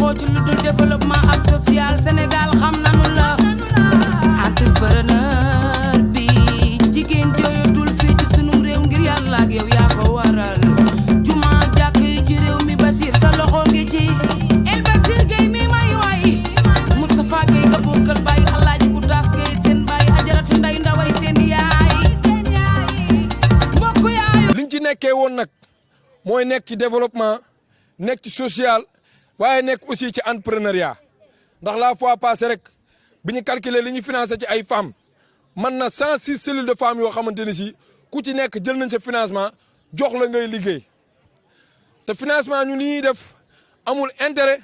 loxo ci lu dul développement ak social Sénégal xam nanu la entrepreneur bi jigéen jooyatul fii ci sunum réew ngir yàlla ak yow yaa ko waral juma jàkk yi ci réew mi Bachir sa loxo ngi ci El Bachir Gueye mi may way Moustapha Gueye nga bokkal bàyyi Alaaji Outaas Gueye seen bàyyi Ajaratu Nday Ndaway seen yaay mbokk yaayu liñ ci nekkee woon nag mooy nekk ci développement nekk ci social waaye nekk aussi ci entrepreneuriat ndax la fois passée rek bi ñu calculer li ñu financé ci ay femmes man na 106 cellules de femmes yoo xamante ni si ku ci nekk jël nañ sa financement jox la ngay liggéey te financement ñu li ñuy def amul intérêt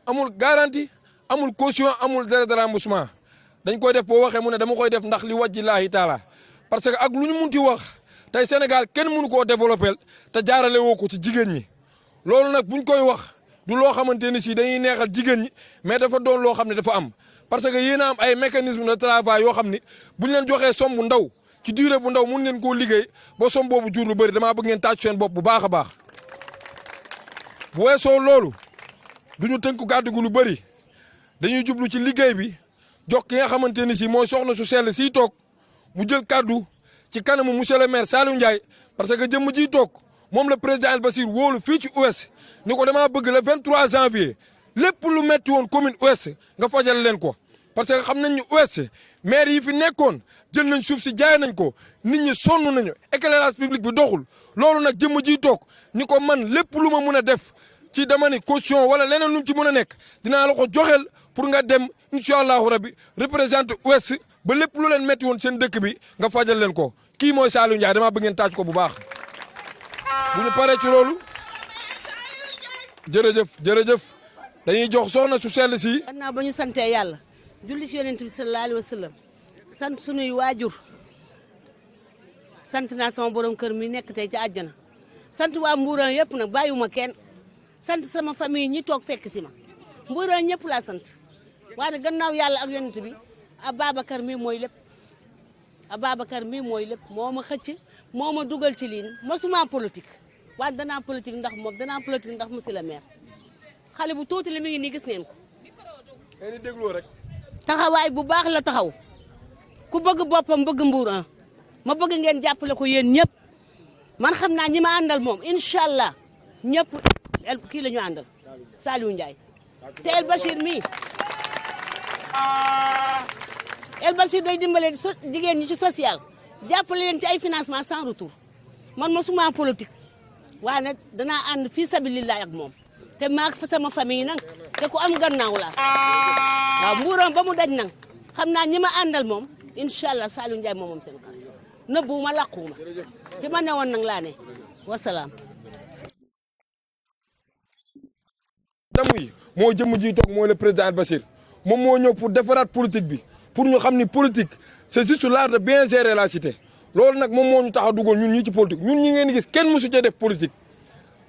amul garantie amul caution amul délai de remboursement dañ koy def boo waxee mu ne dama koy def ndax li wàjji laahi taala parce que ak lu ñu munti wax tey Sénégal kenn mënu koo développé te jaarale woo ko ci jigéen ñi loolu nag buñ koy wax du loo xamante ni si dañuy neexal jigéen ñi mais dafa doon loo xam ne dafa am parce que yéen a am ay mécanisme de travail yoo xam ni buñ leen joxee somme bu ndaw ci durée bu ndaw mun ngeen koo liggéey ba somme boobu jur lu bëri damaa bëgg ngeen tàcc seen bopp bu baax a baax bu weesoo loolu du ñu tënk kàddu gu lu bëri dañuy jublu ci liggéey bi jox ki nga xamante ni si mooy soxna su sell siy toog mu jël kàddu ci kanamu monsieur le maire Saliou Ndiaye parce que jëmm jiy toog moom la président El Bachir wóolu fii ci ouest ni ko damaa bëgg le 23 janvier lépp lu metti woon commune ouest nga fajal leen ko parce que xam nañ ni ouest maire yi fi nekkoon jël nañ suuf si jaay nañ ko nit ñi sonn nañu éclairage public bi doxul loolu nag jëmm jiy toog ni ko man lépp lu ma mun a def ci dama ni caution wala leneen lu mu ci mën a nekk dinaa la ko joxel pour nga dem incha allahu rabi représenter ouest ba lépp lu leen metti woon seen dëkk bi nga fajal leen ko kii mooy Saliou Ndiaye damaa bëgg ngeen taaj ko bu baax bu ñu paree ci loolu jërëjëf dañuy jox soxna su sell si. gannaaw ba ñu santee yàlla julli ci yonent bi sallallahu alayhi wa sallam sant sunuy waajur sant naa sama borom kër mi nekk tey ci àjjana sant waa Mbuuraan yëpp nag bàyyiwuma kenn sant sama famille ñi toog fekk si ma Mbuuraan ñëpp laa sant waaye gannaaw yàlla ak yonent bi Ababacar mi mooy lépp Ababacar mi mooy lépp moo ma xëcc moo ma dugal ci lii mosuma politique waaye danaa politique ndax moom danaa politique ndax monsieur le maire xale bu tuuti la mi ngi nii gis ngeen ko. ngeen di dégloo rek. taxawaay bu baax la taxaw ku bëgg boppam bëgg Mbuuraan ma bëgg ngeen jàppale ko yéen ñëpp man xam naa ñi ma àndal moom incha allah ñëpp kii la ñu àndal Saliou Ndiaye te El Bachir mii El Bachir day dimbale jigéen ñi ci social jàppale leen ci ay financement sans retour man mosuma politique waaye nag danaa ànd fii sabilillah ak moom te maag fa sama famille nag te ku am gannaaw la waaw Mbuuraan ba mu daj nag xam naa ñi ma àndal moom incha allah Saliou Ndiaye moom seen carte nëbbuwuma làquwuma ci ma ne woon nag laa ne wasalaam. damu yi moo jëmm ji toog mooy le président El Bachir moom moo ñëw pour defaraat politique bi pour ñu xam ni politique c'est juste l'art de bien gérer la cité loolu nag moom moo ñu tax a dugal ñun ñii ci politique ñun ñi ngeen gis kenn mësu cee def politique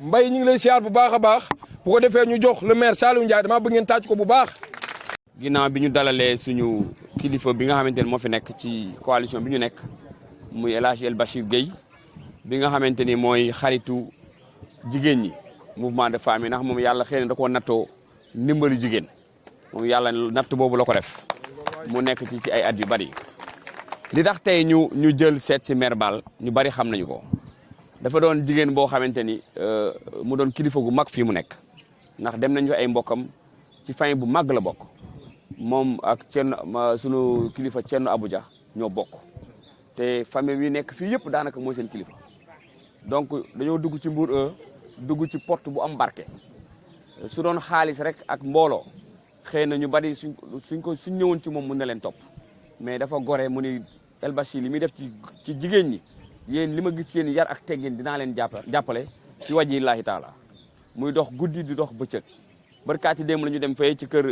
mbay ñu ngi lay siyaar bu baax a baax bu ko defee ñu jox le maire Saliou Ndiaye damaa bëgg ngeen tàcc ko bu baax. ginnaaw bi ñu dalalee suñu kilifa bi nga xamante ne moo fi nekk ci coalition bi ñu nekk muy El Hadji El Bachir Gueye bi nga xamante ni mooy xaritu jigéen ñi mouvement de femmes yi ndax moom yàlla xëy na da koo nattoo ndimbalu jigéen moom yàlla natt boobu la ko def mu nekk ci ay at yu bari. li tax tey ñu jël seet si maire Bal ñu bari xam nañu ko dafa doon jigéen boo xamante ni mu doon kilifa gu mag fii mu nekk ndax dem nañu fa ay mbokkam ci famille bu mag la bokk moom ak sunu kilifa Thierno Abuja ñoo bokk te famille bi nekk fii yëpp daanaka mooy seen kilifa donc dañoo dugg ci Mbour dugg ci porte bu am barke su doon xaalis rek ak mbooloo xëy na ñu bari suñ ñëwoon ci moom mun na leen topp mais dafa gore mu ni El Bachir li muy def ci jigéen ñi yéen li ma gis yéen yar ak teggin dinaa leen jàppale ci wàjji laahi taala muy dox guddi di dox bëccëg barkaati démb la ñu dem fay ci kër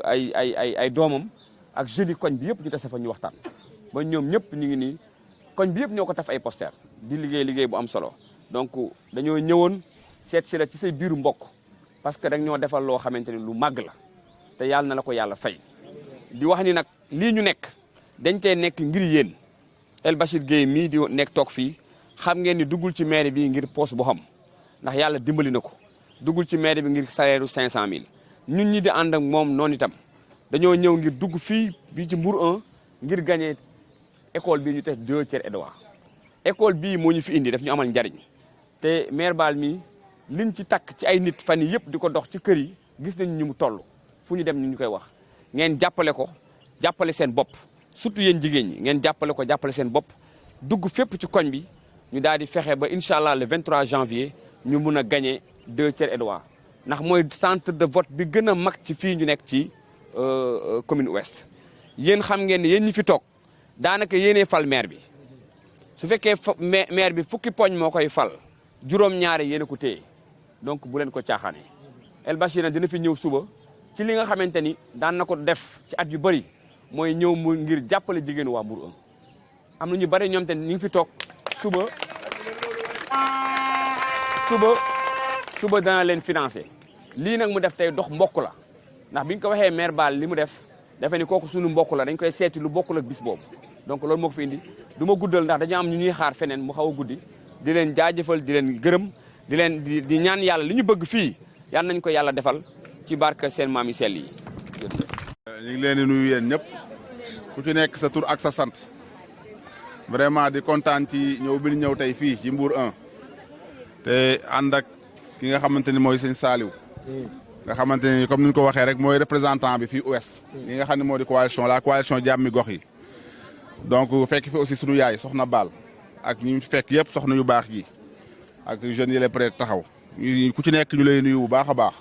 ay doomam ak jeudi koñ bi yëpp ñu tase fa ñu waxtaan ba ñoom ñëpp ñu ngi nii koñ bi yëpp ñoo ko taf ay poster di liggéey bu am solo donc dañoo ñëwoon seet si la ci say biiru mbokk parce que dañ ñoo defal loo xamante ni lu màgg la te yàlla na la ko yàlla fay di wax ni nag lii ñu nekk dañ tey nekk ngir yéen El Bachir Gueye mii di nekk toog fii xam ngeen ni duggul ci maire bi ngir poste bu xam ndax yàlla dimbali na ko duggul ci maire bi ngir salaire u 500000 ñun ñi di ànd ak moom noonu itam dañoo ñëw ngir dugg fii ci Mbour 1 ngir gagné école bii ñu teg 2 Thier Edouard école bii moo ñu fi indi daf ñu amal njariñ te maire Baal mi liñ ci takk ci ay nit fan yi yëpp di ko dox ci kër yi gis nañ ñu mu toll fu ñu dem ñu koy wax ngeen jàppale ko jàppale seen bopp surtout yéen jigéen ñi ngeen jàppale ko jàppale seen bopp dugg fépp ci koñ bi ñu daal di fexe ba incha allah le 23 janvier ñu mun a gagné 2 Thier Edouard ndax mooy centre de vote bi gën a mag ci fii ñu nekk ci commune ouest yéen xam ngeen ne yéen ñi fi toog daanaka yéenee fal maire bi su fekkee maire bi fukki poñ moo koy fal juróom-ñaari yéen a ko téye donc bu leen ko caaxaanee El Bachir nag dina fi ñëw suba ci li nga xamante ni daan na ko def ci at yu bëri mooy ñëw mu ngir jàppale jigéenu waa Mbour 1 am na ñu bëri ñoom te ñu ngi fi toog suba dana leen financé lii nag mu def tey dox mbokk la ndax biñ ko waxee maire Baal li mu def dafa ni kooku sunu mbokk la dañ koy seeti lu bokkul ak bis boobu donc loolu moo ko fi indi du ma guddal ndax dañu am ñu ñuy xaar feneen mu xaw a guddi di leen jaajëfal di leen gërëm di leen di ñaan yàlla li ñu bëgg fii yal nañ ko yàlla defal ci barke seen maam yi sell yi. ñu ngi leen di nuyu yéen ñëpp ku ci nekk sa tur ak sa sant vraiment di kontaan ci ñëw bi ñu ñëw tey fii ci Mbour 1 te ànd ak ki nga xamante ni mooy sëñ Saliou nga xamante ni comme ni ñu ko waxee rek mooy représentant bi fii ouest li nga xam ne moo di la coalition jàmmi gox yi donc fekk fi aussi sunu yaay soxna Baal ak ñi fekk yëpp soxna yu baax yi ak jeunes yi les prêts taxaw ku ci nekk ñu lay nuyu bu baax a baax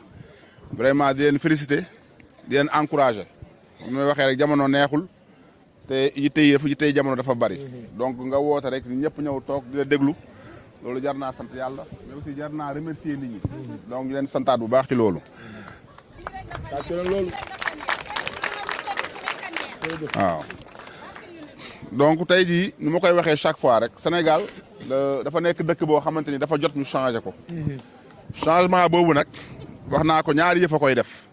vraiment di leen féliciter di leen encourager li may waxee rek jamono neexul te yitte jamono dafa bari donc nga woote rek ñëpp ñëw toog di la déglu loolu jar naa sant yàlla mais aussi jar naa remercier nit ñi donc ñu leen santaat bu baax ci loolu. waaw donc tey jii ni ma koy waxee chaque fois rek Sénégal dafa nekk dëkk boo xamante ni dafa jot ñu changer ko. changement boobu nag wax naa ko ñaari yëf a koy def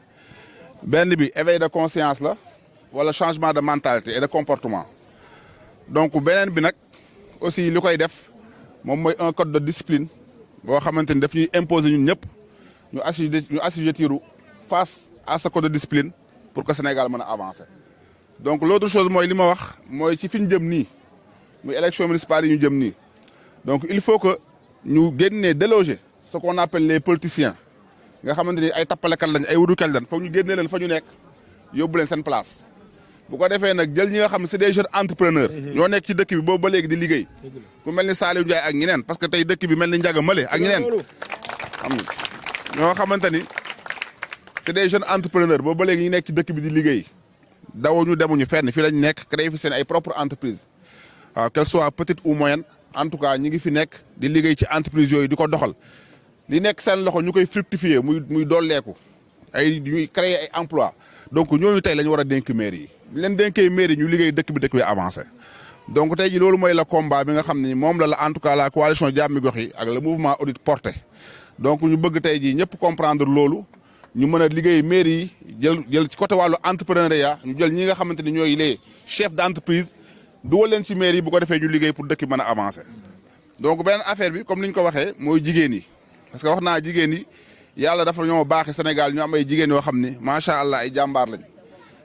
benn bi éveil de conscience la wala changement de mentalité et de comportement donc beneen bi nag aussi li koy def moom mooy un code de discipline boo xamante ni daf ñuy imposer ñun ñëpp ñu assujettiru face à ce code de discipline pour que Sénégal mën a avancer. donc l'autre chose mooy li ma wax mooy ci fi ñu jëm nii muy élection municipale yi ñu jëm nii donc il faut que ñu génnee déloger ce qu'on appelle les politiciens nga xamante ni ay tappalekat lañ ay wudukat lañ foog ñu génnee leen fa ñu nekk yóbbu leen seen place bu ko defee nag jël ñi nga xam ne c'est des jeunes entrepreneurs ñoo nekk ci dëkk bi boobu ba léegi di liggéey ku mel ni Saliou Ndiaye ak ñeneen parce que tey dëkk bi mel ni Ndiaga Male ak ñeneen xam nga ñoo xamante ni c'est des jeunes entrepreneurs boobu ba léegi ñu nekk ci dëkk bi di liggéey dawuñu demuñu fenn fi lañ nekk créé fi seen ay propre entreprise waaw qu'elle soit petite ou moyenne en tout cas ñi ngi fi nekk di liggéey ci entreprise yooyu di ko doxal li nekk seen loxo ñu koy fructifier muy dolleeku ay ñuy créer ay emploi donc ñooñu tey la ñu war a dénk maire yi ñu leen dénkee maire yi ñu liggéey dëkk bi avancé donc tey ji loolu mooy la combat bi nga xam ni moom la en tout cas la coalition jàmmi gox yi ak le mouvement audit porté donc ñu bëgg tey ji ñëpp comprendre loolu ñu mën a liggéey maire yi jël ci côté wàllu entrepreneuriat ñu jël ñi nga xamante ni ñooy les chefs d'entreprise dugal leen ci maire yi bu ko defee ñu liggéey pour dëkk mën a avancer donc beneen affaire bi comme ni ñu ko waxee mooy jigéen yi parce que wax naa jigéen yi yàlla dafa ñoo baaxee Sénégal ñu am ay jigéen yoo xam ni macha allah ay jàmbaar lañ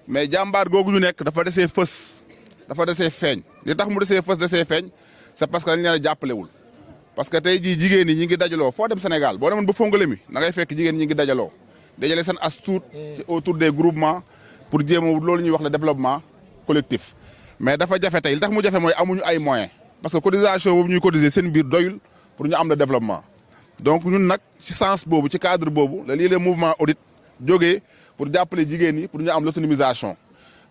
mais jàmbaar googu ñu nekk dafa desee fës dafa desee feeñ li tax mu desee fës desee feeñ c'est parce que dañ leen a jàppalewul parce que tey jii jigéen yi ñi ngi dajaloo foo dem Sénégal boo demoon ba Fongolemi da ngay fekk jigéen ñi ngi dajaloo dajale seen as tuut ci autour des groupements pour jéem a loolu ñuy wax le développement collectif mais dafa jafe tey li tax mu jafe mooy amuñu ay moyens parce que cotisation boobu ñuy cotiser seen biir doyul pour ñu am le développement donc ñun nag ci sens boobu ci cadre boobu la lii le mouvement audit jógee pour jàppale jigéen ñi pour ñu am l'autonomisation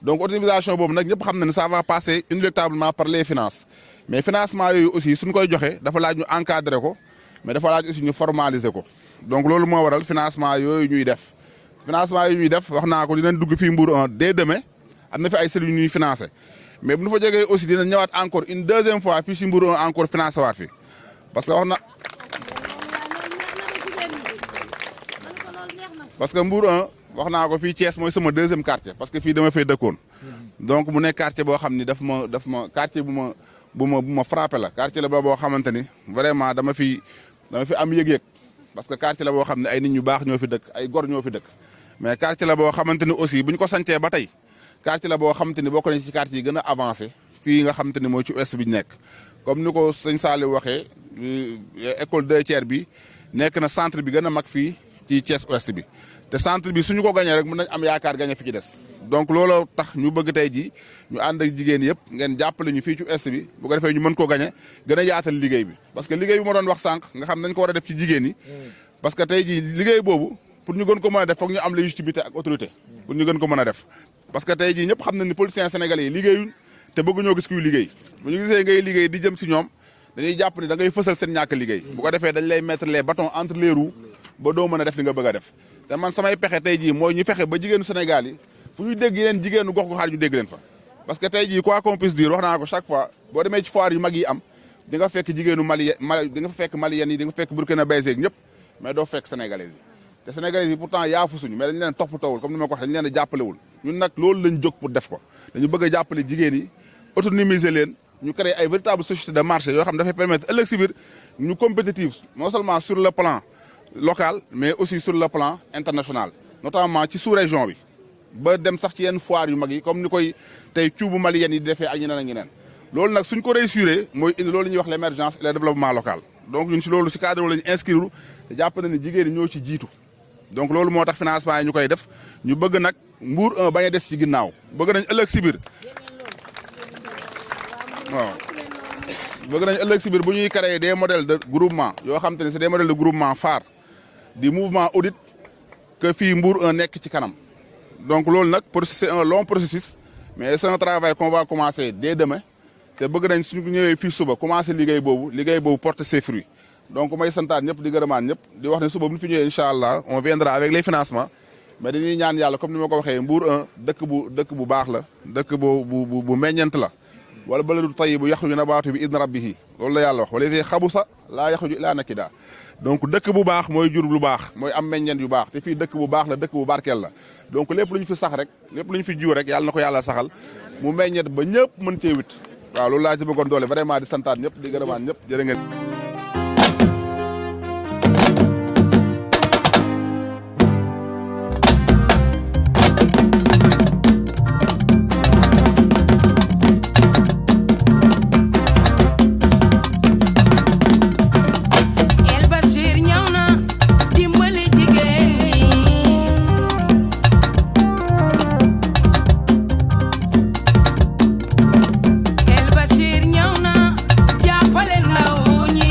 donc autonomisation boobu nag ñëpp xam na ne ça va passer inéluctablement par les finances mais financement yooyu aussi suñ koy joxe dafa laaj ñu encadrer ko mais dafa laaj aussi ñu formaliser ko donc loolu moo waral financement yooyu ñuy def wax naa ko dinañ dugg fii Mbour 1 dès demain am na fi ay cellules yu ñuy financé mais bu ñu fa jógee aussi dinañ ñëwaat encore une deuxième fois fii si Mbour 1 encore financé waat fi parce que Mbour 1 wax naa ko fii Thiès mooy sama deuxième quartier parce que fii dama fay dëkkoon donc mu nekk quartier boo xam ni daf ma quartier bu ma frappé la quartier la boo xamante ni vraiment dama fi am yëg-yëg parce que quartier la boo xam ne ay nit ñu baax ñoo fi dëkk ay gor ñoo fi dëkk mais quartier la boo xamante ni aussi bu ñu ko sancee ba tey quartier la boo xamante ni bokk nañ ci quartier yi gën a avancé fii nga xamante ni mooy ci ouest bi ñu nekk comme ni ko sëñ Saliou waxee école 2 tiers bi nekk na centre bi gën a mag fii ci Thiès ouest bi te centre bi suñu ko gañee rek mën nañ am yaakaar gañe fi ci des donc looloo tax ñu bëgg tey ji ñu ànd ak jigéen yëpp ngeen jàppale ñu fii ci ouest bi bu ko defee ñu mën koo gañe gën a yaatal liggéey bi parce que liggéey bi ma doon wax sànq nga xam nañ ko war a def ci jigéen yi parce que tey ji liggéey boobu pour ñu gën ko mën a def foog ñu am légitimité ak autorité pour ñu gën ko mën a def parce que tey jii ñëpp xam na ni politiciens sénégalais yi liggéeyuñ te bëgg ñoo gis kuy liggéey bu ñu gisee ngay liggéey di jëm si ñoom dañuy jàpp ni da ngay fësal seen ñàkk liggéey bu ko defee dañ lay mettre les bâtons entre les roues ba doo mën a def li nga bëgg a def te man samay pexe tey jii mooy ñu fexe ba jigéenu Sénégal yi fu ñu dégg yeneen jigéenu gox goxaat ñu dégg leen fa parce que tey jii quoi qu'on puisse dire wax naa ko chaque fois boo demee ci foire yu mag yi am di nga fekk jigéenu Mali di nga fekk Maliens yi di nga fekk Burkinabés yeeg ñëpp mais doo fekk sénégalais yi te sénégalais yi pourtant yaafu suñu mais dañu leen toppatoowul comme ni ma ko waxee dañu leen a jàppalewul ñun nag loolu lañ jóg pour def ko dañu bëgg a jàppale jigéen yi autonomiser leen ñu créer ay véritable société de marché yoo xam ne dafay permettre ëllëg si biir ñu compétitive non seulement sur le plan local mais aussi sur le plan international notamment ci sous-région bi ba dem sax ci yenn foire yu mag yi comme ni koy tey cuubu malien yi di defee ak ñeneen ak ñeneen loolu nag suñ ko réussir mooy indi loolu ñuy wax l'émergence et le développement local donc ñun si loolu si cadre la ñu inscrire te jàpp na ni jigéen ñi ñoo ci jiitu donc loolu moo tax financement yi ñu koy def ñu bëgg nag Mbour 1 bañ a des ci ginnaaw bëgg nañ ëllëg si biir waaw bëgg nañ ëllëg si biir bu ñuy créer des modèles de groupement yoo xam te ne c'est des modèles de groupement phare du mouvement audit que fii Mbour 1 nekk ci kanam donc loolu nag c'est un long processus mais c'est un travail qu'on va commencer dès demain te bëgg nañ suñu ñëwee fii suba commencer liggéey boobu porter ses fruits donc may santaat ñëpp di gërëmaan ñëpp di wax ne suba bu ñu fi ñëwee incha allah on viendra avec les financements mais dañuy ñaan yàlla comme ni ma ko waxee Mbour 1 dëkk bu baax la dëkk bu meññent la wala baladu tayyibu yaxruju nabaatu bi idni rabbihi loolu la yàlla wax wala fi xabusa laa yaxruju illaa nakida donc dëkk bu baax mooy jur lu baax mooy am meññent yu baax te fii dëkk bu baax la dëkk bu barkeel la donc lépp lu ñu fi sax rek lépp lu ñu fi jiw rek yàlla na ko yàlla saxal mu meññet ba ñëpp mën cee wit waaw loolu laa ci bëggoon doole vraiment di santaat ñëpp di gërëmaan ñëpp jërë ngeen El Bachir ñëw na jàppale ndaw ñi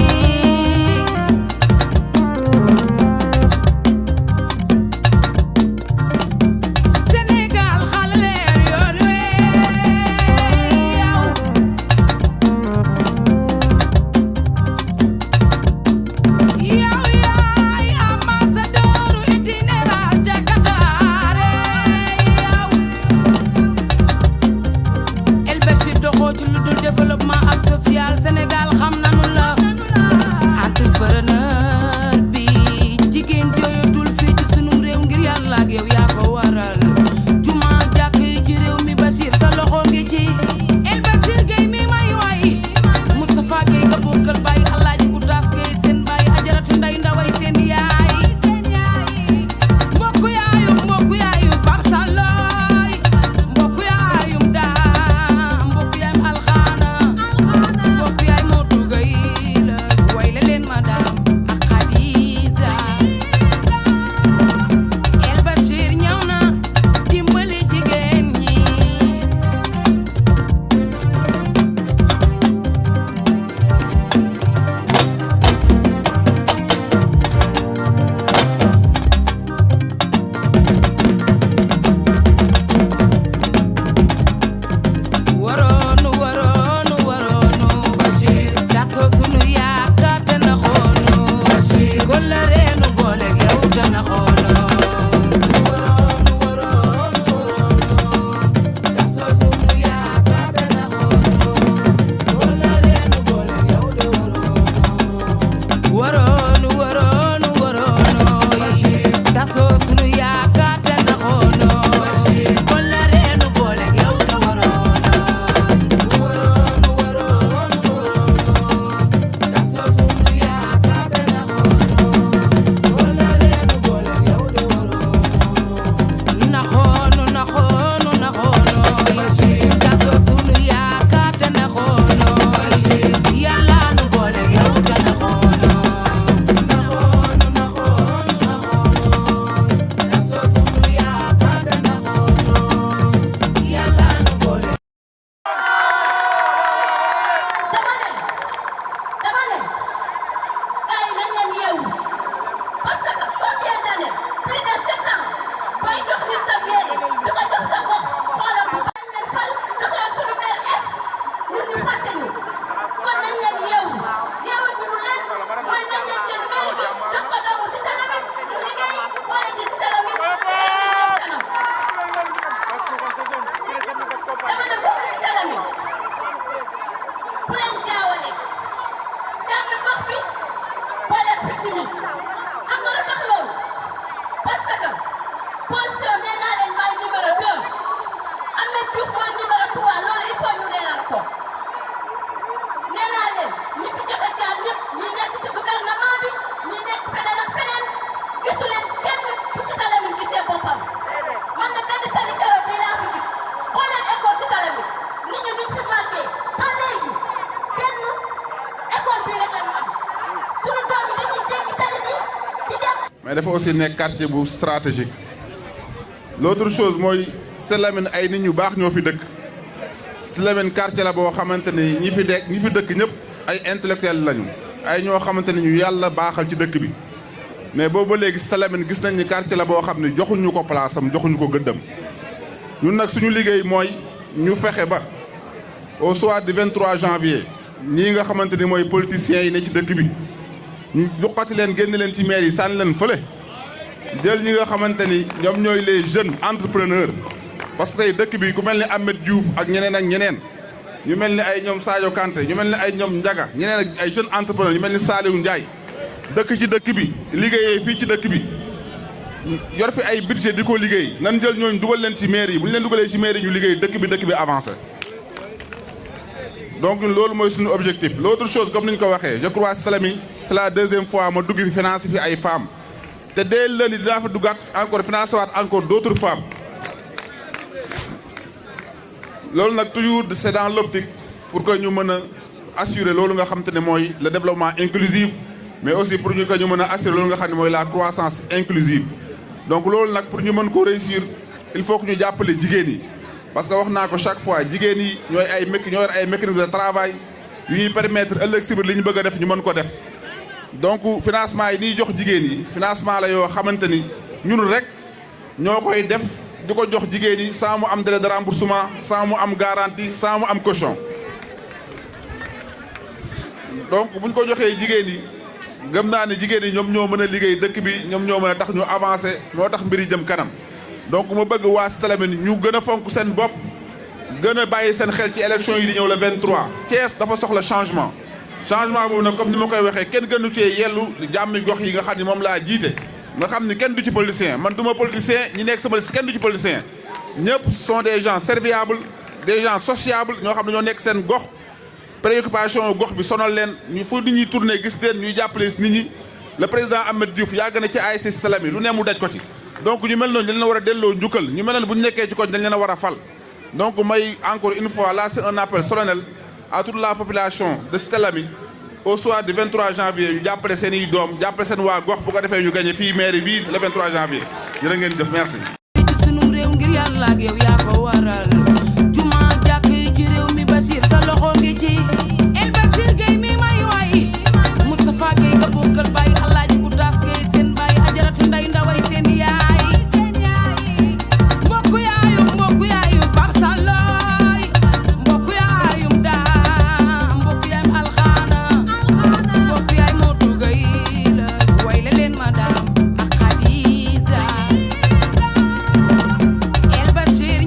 jox sa mairie di ko jox sa gox xoolal bu baax leen fal jox leen suñu maire est ñun ñu fàtte ñu kon nañ leen yeewu bi du leen mooy nañ leen jël mairie bi jox ko doomu si talamit ñu liggéey boole ci si talamit dama ne bokk si talamit bu leen jaawale jàmm gox bi boole picc mi xam nga lu tax loolu parce que position nee naa leen maay numéro 2 Ahmed Diouf mooy numéro 3 loolu il faut ñu leeral ko nee naa leen ñi fi jot a jaar ñëpp ñi nekk si gouvernement bi ñi nekk feneen ak feneen gisu leen kenn fu si Talamine gisee boppam man de benn tali keroog bi laa fi gis xooleen école si Talamine nit ñi niñ si màggee ba léegi benn école bii rek la ñu am suñu doom yi dañuy dégg tali bi ci dem. mais dafa aussi nekk quartier bu stratégique l'autre chose mooy Talamine ay nit ñu baax ñoo fi dëkk Talamine quartier la boo xamante ni ñi fi dëkk ñëpp ay intellectuel lañu ay ñoo xamante ni ñu yàlla baaxal ci dëkk bi mais boobu ba léegi Talamine gis nañ ni quartier la boo xam ne joxuñu ko place am joxuñu ko gëddam ñun nag suñu liggéey mooy ñu fexe ba au soir du 23 janvier ñii nga xamante ni mooy politiciens yi ne ci dëkk bi ñu joxati leen génn leen ci maire yi sànni leen fële jël ñi nga xamante ni ñoom ñooy les jeunes entrepreneurs parce que tey dëkk bi ku mel ni Ahmed Diouf ak ñeneen ak ñeneen ñu mel ni ay ñoom Sadio Kanté ñu mel ni ay ñoom Ndiaga ñeneen ak ay jeunes entrepreneurs ñu mel ni Saliou Ndiaye dëkk ci dëkk bi liggéeyee fii ci dëkk bi yor fi ay budget di ko liggéey nan jël ñooñu dugal leen ci mairie yi bu ñu leen dugalee ci mairie ñu liggéey dëkk bi avancé donc ñun loolu mooy suñu objectif l'autre chose comme ni ñu ko waxee je crois Talamine c'est la deuxième fois ma dugg fi financé fi ay femmes te dès lundi dinaa fa duggaat encore financé waat encore d'autres femmes loolu nag toujours c'est dans l'optique pour que ñu mën a assurer loolu nga xam te ne mooy le développement inclusif mais aussi pour ñu que ñu mën a assurer loolu nga xam ne mooy la croissance inclusive donc loolu nag pour ñu mën ko réussir il faut que ñu jàppale jigéen yi parce que wax naa ko chaque fois jigéen yi ñooy ay mécanisme de travail yu ñuy permettre ëllëg si biir li ñu bëgg a def ñu mën ko def donc financement yi ñuy jox jigéen yi financement la yoo xamante ni ñun rek ñoo koy def di ko jox jigéen yi sans mu am délai de remboursement sans mu am garantie sans mu am caution donc buñ ko joxee jigéen yi gëm naa ne jigéen yi ñoom ñoo mën a liggéey dëkk bi ñoom ñoo mën a tax ñu avancer moo tax mbir yi jëm kanam donc ma bëgg waa Talamine ñu gën a fonk seen bopp gën a bàyyi seen xel ci élection yi di ñëw le 23. Thiès dafa soxla changement boobu nag comme ni ma koy waxee kenn gënu cee yellu jàmmi gox yi nga xam ni moom laa jiite nga xam ni kenn du ci politicien man du ma politicien ñi nekk sama liste kenn du ci politicien ñëpp sont des gens serviables des gens sociables ñoo xam ne ñoo nekk seen gox préoccupation gox bi sonal leen ñu fu nit ñi tourné gis leen ñuy jàppale nit ñi le président Ahmed Diouf yàgg na ci ASC Talamine lu ne mu daj ko ci donc ñu mel noonu dañ leen war a delloo njukkal ñu mel noonu bu ñu nekkee ci koñ dañ leen a war a fal donc may encore une fois là c'est un appel solennel à toute la population de Talamine au soir du 23 janvier ñu jàppale seen i doom jàppale seen waa gox bu ko defee ñu gagné fii mairie bii le 23 janvier jërë ngeen jëf merci. ci sunum réew ngir yàlla ak yow yaa ko waral juma jàkk yi ci réew mi Bachir sa loxo ngi ci El Bachir Gueye mi may waay Moustapha Gueye nga bokkal bàyyi Alaaji Outaas Gueye seen bàyyi Ajaratu Nday Ndaway seen yaay mbokku yaayum Pape Salloy mbokku yaayum daa mbokku yaayum alxaana mbokku yaay Modou Gueye la way la leen madame ak Khadija El Bachir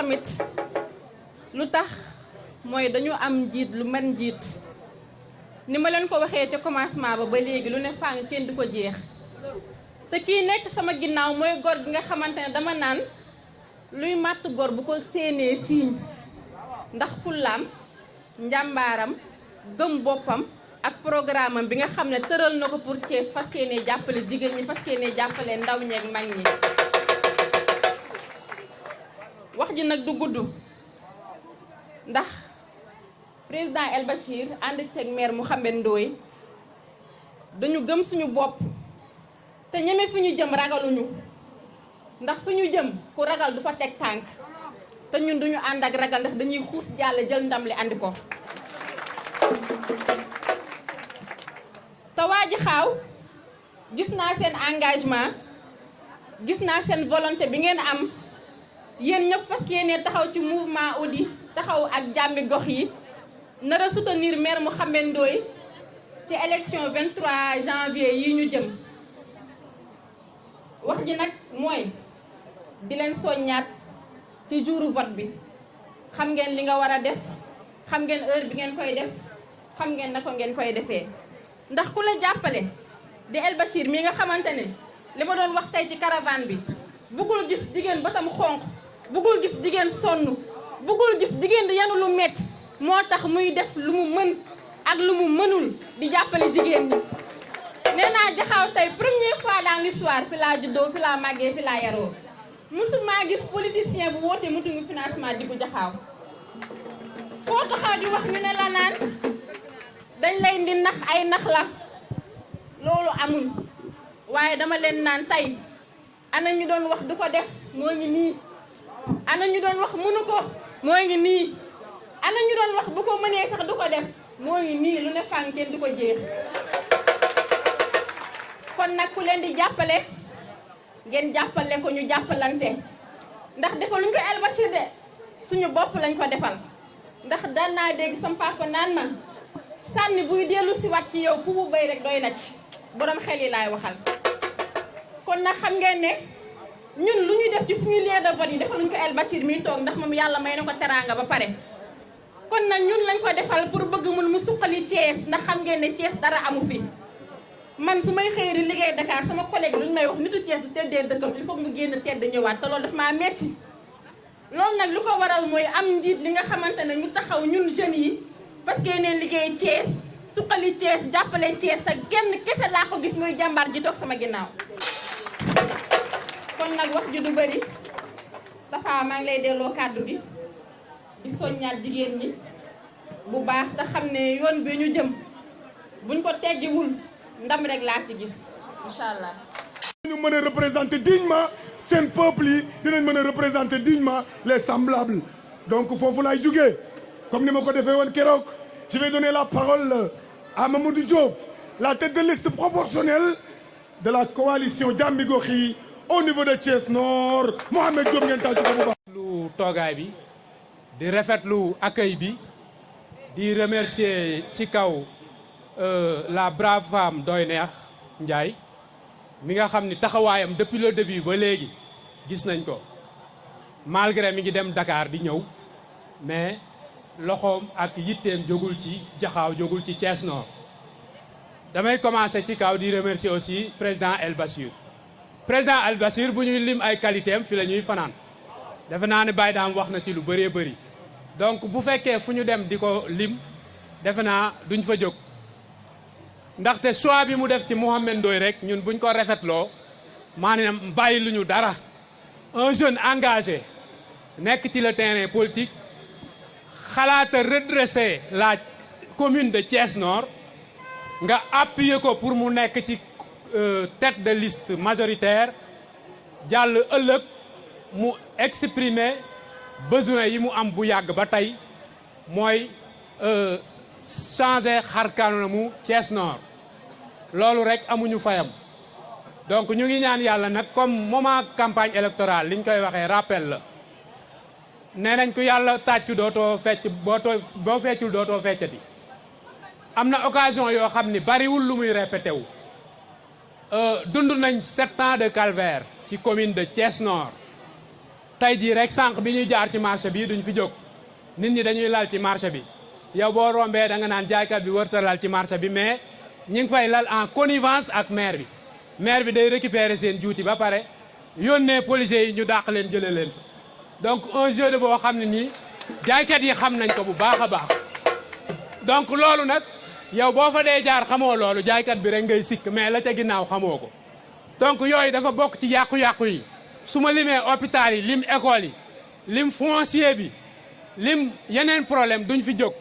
tamit lu tax mooy dañu am njiit lu mën njiit ni ma leen ko waxee ca commencement ba léegi lu ne fàng kenn du ko jeex te kii nekk sama ginnaaw mooy góor gi nga xamante ne dama naan luy màtt góor bu ko séenee siiñ ndax fullaam njàmbaaram gëm boppam ak programme am bi nga xam ne tëral na ko pour Thiès fas yéene jàppale jigéen ñi fas yéene jàppale ndaw ñeeg mag ñi. wax ji nag du gudd ndax président El Bachir ànd ceeg maire Mouhamed Ndoye dañu gëm suñu bopp te ñeme fi ñu jëm ragaluñu ndax fi ñu jëm ku ragal du fa teg tànk te ñun duñu ànd ak ragal ndax dañuy xuus jàll jël ndam li andi ko. te waa Jaxaaw gis naa seen engagement gis naa seen volonté bi ngeen am yéen ñëpp fas yéene taxaw ci mouvement Audi taxaw ak jàmmi gox yi nar a soutenir maire Mouhamed Ndoye ci élection 23 janvier yi ñu jëm. wax ji nag mooy di leen soññaat ci jouru vote bi xam ngeen li nga war a def xam ngeen heure bi ngeen koy def xam ngeen na ko ngeen koy defee. ndax ku la jàppale di El Bachir mi nga xamante ne li ma doon wax tey ci caravane bi bëggul gis jigéen batam xonq bëggul gis jigéen sonn bëggul gis jigéen di yanu lu metti moo tax muy def lu mu mën ak lu mu mënul di jàppale jigéen ñi. nee naa Jaxaaw tey première fois dans l'histoire fi laa juddoo fi laa màggee fi laa yaroo musuma gis politicien bu woote mutuñu financement diggu Jaxaaw foo taxaw di wax ñu ne la naan dañ lay di nax ay nax la loolu amul waaye dama leen naan tey ana ñu doon wax du ko def moo ngi nii ana ñu doon wax mënu ko moo ngi nii ana ñu doon wax bu ko mënee sax du ko def moo ngi nii lu ne fànn kenn du ko jeex. kon nag ku leen di jàppale ngeen jàppale ko ñu jàppalante ndax defaluñ ko El Bachir de suñu bopp lañ ko defal ndax daan naa dégg sam papa naan ma sànni buy dellu si wàcc ci yow ku bu bay rek doy na ci borom xel yi laay waxal. kon nag xam ngeen ne ñun lu ñuy def ci suñu lieu de vote yi defaluñ ko El Bachir mi toog ndax moom yàlla may na ko teraanga ba pare. kon nag ñun lañ ko defal pour bëgg mun mu suqali Thiès ndax xam ngeen ne Thiès dara amu fi. man su may xëy di liggéey Dakar sama collègue lu ñu may wax nitu Thiès du teddee dëkkam il faut mu génn tedd ñëwaat te loolu daf maa metti loolu nag lu ko waral mooy am njiit li nga xamante ne ñu taxaw ñun jeunes yi parce que neen liggéey Thiès suqali Thiès jàppale Thiès te genn kese laa ko gis muy jàmbaar ji toog sama ginnaaw. kon nag wax ji du bëri dafa maa ngi lay delloo kàddu bi di soññaat jigéen ñi bu baax te xam ne yoon bi ñu jëm buñ ko teggiwul ndam rek laa ci gis incha allah. ñu mën a représenter dignement seen peuple yi dinañ mën a représenter dignement les semblables donc foofu laay jugee comme ni ma ko defee woon keroog je vais donner la parole à Mamadou Diop la tête de liste proportionnelle de la coalition Jàmmi Gox yi au niveau de Thiès Nord Mohamed Diop ngeen tàcc ko bu baax. lu toogaay bi di rafetlu accueil bi di remercier ci kaw la brave femme Doy Neex Ndiaye mi nga xam ni taxawaayam depuis le début ba léegi gis nañ ko malgré mi ngi dem Dakar di ñëw mais loxoom ak yitteem jógul ci Jaxaaw jógul ci Thiès Nord. damay commencer ci kaw di remercier aussi président El Bachir président El Bachir bu ñuy lim ay qualité am fi la ñuy fanaan defe naa ne Baye Dame wax na ci lu bëree bëri donc bu fekkee fu ñu dem di ko lim defe naa duñ fa jóg. ndaxte choix bi mu def ci Mouhamed Ndoye rek ñun buñ ko rafetloo maanaam bàyyi lu ñu dara un jeune engagé nekk ci le terrain politique xalaata redresser la commune de Thiès Nord nga appuyer ko pour mu nekk ci tête de liste majoritaire jàll ëllëg mu exprimer besoin yi mu am bu yàgg ba tey mooy changer xar kanamu Thiès Nord loolu rek amuñu fayam donc ñu ngi ñaan yàlla nag comme moment campagne électorale liñ koy waxee rappel la nee nañ ko yàlla tàccu dootoo fecc boo feccul dootoo feccati am na occasion yoo xam ni bariwul lu muy répété wu dund nañ 7 ans de calvaire ci commune de Thiès Nord tey jii rek sànq bi ñuy jaar ci marché bi duñ fi jóg nit ñi dañuy lal ci marché bi yow boo rombee da nga naan jaaykat bi wërta lal ci marché bi mais ñi ngi fay lal en connivence ak maire bi day récupérer seen juuti ba pare yónnee policiers yi ñu dàq leen jëlee leen donc un jeu de boo xam ne nii jaaykat yi xam nañ ko bu baax a baax donc loolu nag yow boo fa dee jaar xamoo loolu jaaykat bi rek ngay sikk mais la ca ginnaaw xamoo ko donc yooyu dafa bokk ci yàqu-yàqu yi su ma limee hôpital yi lim école yi lim foncier bi lim yeneen problème duñ fi jóg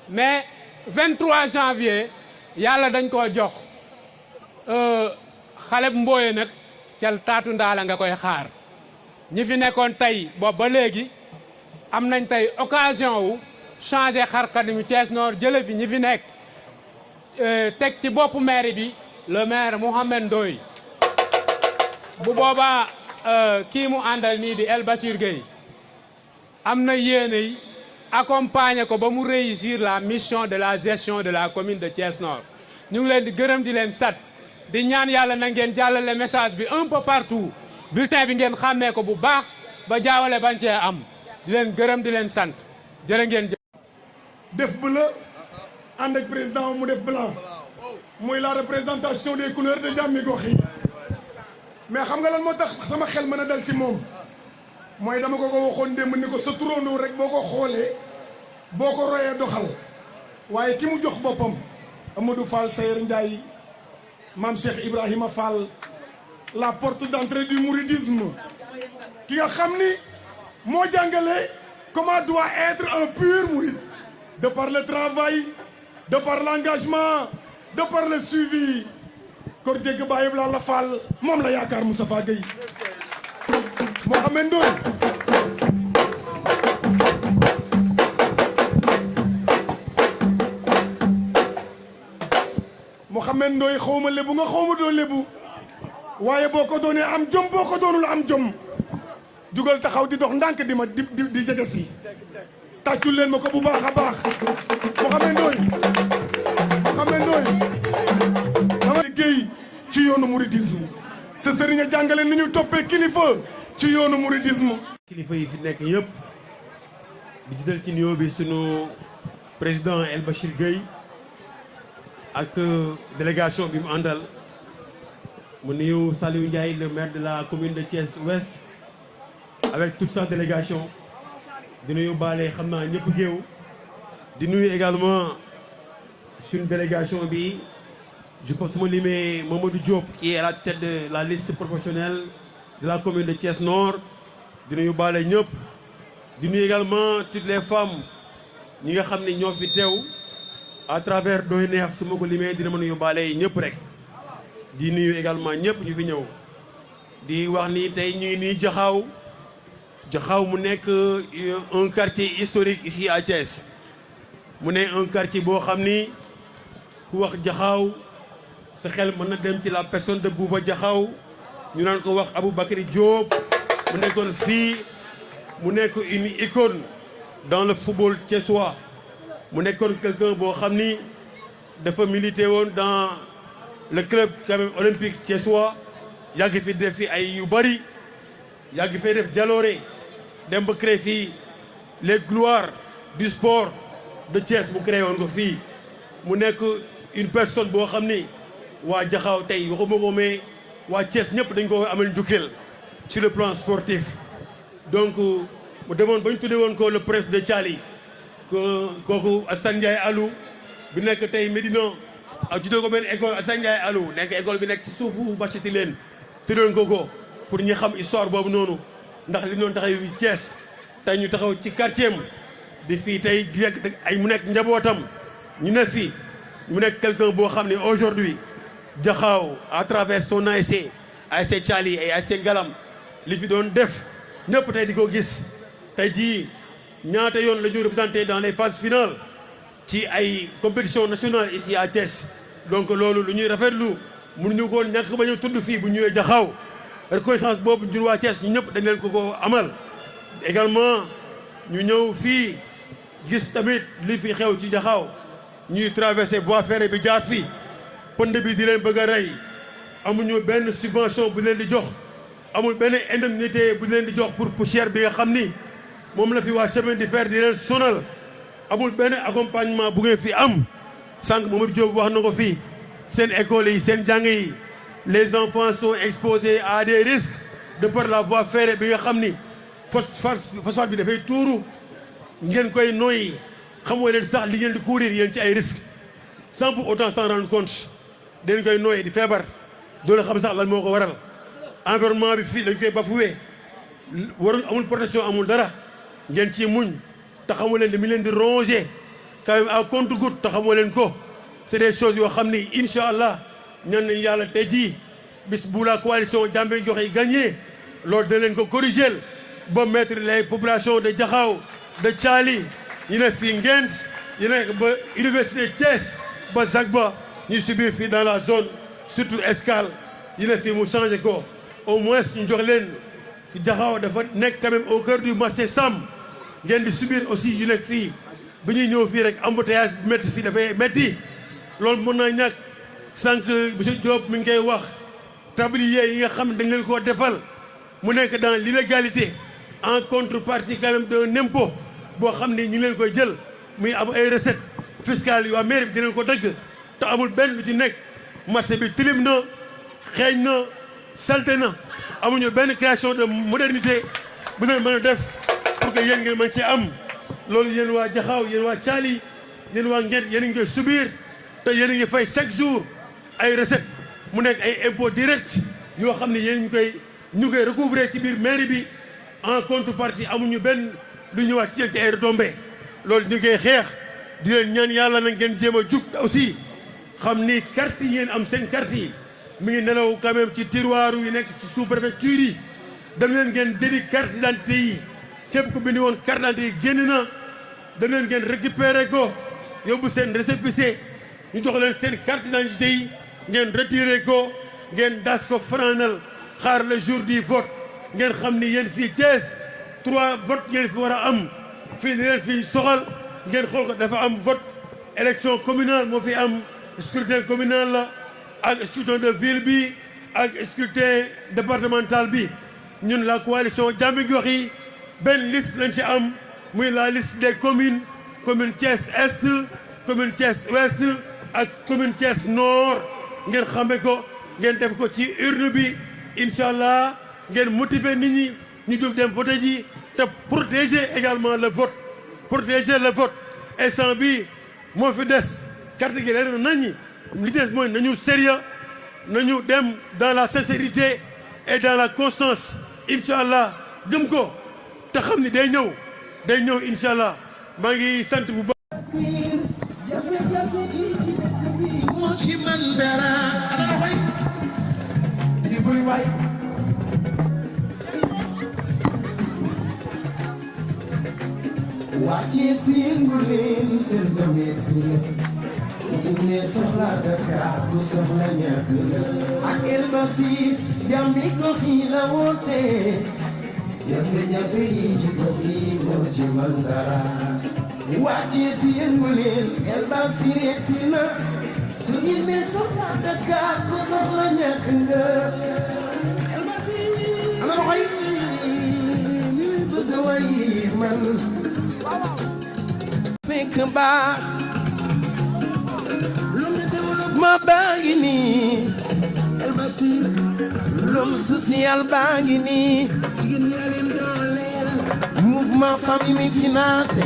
mais 23 janvier yàlla dañ koo jox xale bu mbooye nag cal taatu ndaala nga koy xaar ñi fi nekkoon tey boobu ba léegi am nañ tey occasion wu changer xarkanimu Thiès Nord jële fi ñi fi nekk teg ci boppu maire bi le maire Mouhamed Ndoye bu boobaa kii mu àndal nii di El Bachir Gueye am na yéene yi accompagner ko ba mu réussir la mission de la gestion de la commune de Thiès Nord ñu ngi leen di gërëm di leen sat di ñaan yàlla na ngeen jàllale message bi un peu partout bulletin bi ngeen xàmmee ko bu baax ba jaawale bañ cee am di leen gërëm di leen sant jërë ngeen def bleu ànd ak président mu def blanc muy la représentation des couleurs de jàmmi gox yi mais xam nga lan moo tax sama xel mën a dal ci moom mooy dama ko waxoon démb ni ko sa turandoo rek boo ko xoolee boo ko royee doxal waaye ki mu jox boppam Amadou Fall Sayer Ndiaye Mame Cheikh Ibrahima Fall la porte d'entrée du mouridisme ki nga xam ni moo jàngale comment doit être un pur mouride de par le travail de par l'engagement de par le suivi kor jégg bàyyib la Fall moom la yaakaar Moustapha Gueye Mouhamed Ndoye Mouhamed Ndoye xawma lébu nga xawma doo lébu waaye boo ko doonee am jom boo ko doonul am jom jugal taxaw di dox ndànk di ma di jege si tàccul leen ma ko bu baax a baax Mouhamed Ndoye dama liggéey ci yoonu mouridisme sa sëriñ a jàngale ni ñu toppee kilifa ci yoonu mouridisme kilifa yi fi nekk yëpp di jiital ci nuyoo bi sunu président El Bachir Gueye ak délégation bi mu àndal mu nuyu Saliou Ndiaye le maire de la commune de Thiès Ouest avec toute sa délégation di nuyu baale xam naa ñëpp géew di nuyu également suñu délégation bi je pense su ma limee Mamadou Diop qui est à la tête de la liste proportionnelle de la commune de Thiès Nord di nuyu baale ñëpp di nuyu également toutes les femmes ñi nga xam ne ñoo fi teew à travers Doy Neex su ma ko limee dina mën a yóbbaale ñëpp rek di nuyu également ñëpp ñu fi ñëw di wax ni tey ñu ngi nii Jaxaaw mu nekk un quartier historique ici à Thiès mu ne un quartier boo xam ni ku wax Jaxaaw sa xel mën na dem ci la personne de Bouba Jaxaaw ñu naan ko wax Aboubacry Diop mu nekkoon fii mu nekk une icône dans le football thiessois mu nekkoon quelqu'un boo xam ni dafa milité woon dans le club quand même olympique thiessois yàgg fi def fi ay yu bari yàgg fee def jaloore dem ba créé fii les gloires du sport de Thiès mu créé woon ko fii mu nekk une personne boo xam ni waa Jaxaaw tey waxuma ko mais waa Thiès ñëpp dañ ko amal njukkeel sur le plan sportif donc mu demoon ba ñu tuddee woon ko le prince de Thiali kooku Assane Ndiaye Alou bi nekk tey Médina ak juddoo ko benn école Assane Ndiaye Alou nekk école bi nekk ci suufu baciti leen tuddoon ko pour ñi xam histoire boobu noonu ndax li doon taxaw yi Thiès tey ñu taxaw ci quartier am di fii tey direct ay mu nekk njabootam ñu ne fii mu nekk quelqu'un boo xam ne aujourd'hui Jaxaaw à travers son ASC Thiali et ASC Ngalam li fi doon def ñëpp tey di ko gis tey jii ñaata yoon la ñu représenté dans les phases finales ci ay compétition nationale ici à Thiès donc loolu lu ñuy rafetlu mënuñu ko ñàkk ba ñu tudd fii bu ñëwee Jaxaaw reconnaissance boobu ñun waa Thiès ñu ñëpp dañ leen ko amal également ñu ñëw fii gis tamit li fi xew ci Jaxaaw ñuy traversé voie ferrée bi jaar fii pënd bi di leen bëgg a rey amuñu benn subvention bu leen di jox amul benn indemnité bu leen di jox pour poussière bi nga xam ni moom la fi waa chemin de fer di leen sonal amul benn accompagnement bu ngeen fi am sànq Mamadou Diop wax na ko fii seen école yi seen jàng yi les enfants sont exposés à des risques de par la voie ferrée bi nga xam ni phosphate bi dafay tuuru ngeen koy noyyi xamoo leen sax li ngeen di courir yéen ci ay risques sans pour autant s'en rendre compte dañ koy noyyi di feebar doole xam sax lan moo ko waral environnement bi fii dañ koy bafoué warul amul protection amul dara ngeen ci muñ te xamoo leen li mu leen di ronger quand même à compte-gouttes te xamoo leen ko c'est des choses yoo xam ni incha allah ñaan nañu yàlla tey jii bis bu la coalition Jàmbe Gox yi gagné loolu da leen ko corriger ba mettre les populations de Jaxaaw de Thiali ñu ne fii Ngent ñu ne ba université Thiès ba Zagba ñu subir fii dans la zone surtout Escale ñu ne fii mu changé ko au moins ñu jox leen fi Jaxaaw dafa nekk quand même au cœur du marché Sam ngeen di subir aussi ñu nekk fii bi ñuy ñëw fii rek embouteillage bi métti fii dafay métti loolu mën naa ñàkk sànq monsieur Diop mi ngi koy wax tablier yi nga xam ne dañ leen koo defal mu nekk dans l'illégalité en contrepartie quand même d'un impôt boo xam ne ñu ngi leen koy jël muy am ay recettes fiscales yu waa mairie bi dinañ ko dëgg te amul benn lu ci nekk marché bi tilim na xeeñ na salte na amuñu benn création de modernité bu leen mën a def pour que yéen ngeen mën ci am loolu yéen waa Jaxaaw yéen waa Thiali yéen waa Ngent yéen a ngi koy subir te yéen a ngi fay chaque jour ay recettes mu nekk ay impôts directs yoo xam ne yéen ñu koy recouvrer ci biir mairie bi en contrepartie amuñu benn lu ñëwaat ci yéen ci ay retombées loolu ñu koy xeex di leen ñaan yàlla na ngeen jéem a jug aussi xam ni carte yi ngeen am seen carte yi mi ngi nelaw quand même ci tiroir yi nekk ci sous-préfecture yi dem leen ngeen jëli carte d'identité yi képp ku bindi woon carte d'identité yi génn na dem leen ngeen récupérer ko yóbbu seen récépissé ñu jox leen seen carte d'identité yi ngeen retiré ko ngeen das ko fanaanal xaar le jour du vote ngeen xam ni yéen fii Thiès 3 votes ngeen fi war a am fii li leen fi soxal ngeen xool ko dafa am vote élection communale moo fi am scrutin communal la ak scrutin de ville bi ak scrutin départemental bi ñun la coalition Jàmmi Gox yi benn liste lañ ci am muy la liste des communes commune Thiès Est commune Thiès Ouest ak commune Thiès Nord ngeen xame ko ngeen def ko ci urne bi incha allah ngeen motiver nit ñi ñu jóg dem voter ji te protéger également le vote instant bi moo fi des carte gi leer na nañ li des mooy nañu sérieux nañu dem dans la sincérité et dans la constance incha allah jëm ko te xam ni day ñëw incha allah maa ngi sant bu baax. Wàcce seen bu leen seen domeeg si bu ne soxla Dakar ku soxla ñàkk ak El Bassir Jàmmi Gox yi la woote jafe-jafe yi ci gox yi moo ci man dara wàcce seen bu leen El Bassir yegg si na su ñu ne soxla Dakar ku soxla ñàkk nga El Bassir ana loxoy bëgg way man fekk baax ma baa ngi nii El Bassir l'homme social baa ngi nii mouvement famille mi financé